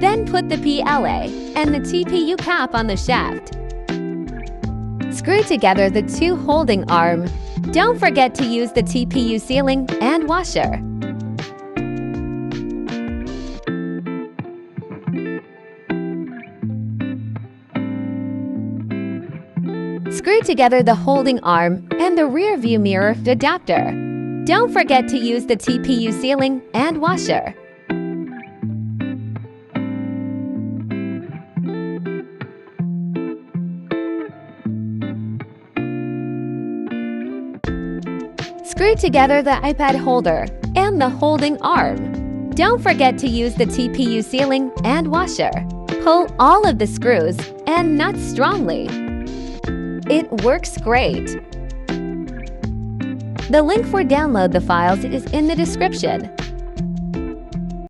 Then put the PLA and the TPU cap on the shaft. Screw together the two holding arms. Don't forget to use the TPU sealing and washer. Screw together the holding arm and the rear view mirror adapter. Don't forget to use the TPU sealing and washer. Screw together the iPad holder and the holding arm. Don't forget to use the TPU sealing and washer. Pull all of the screws and nuts strongly. It works great. The link for download the files is in the description.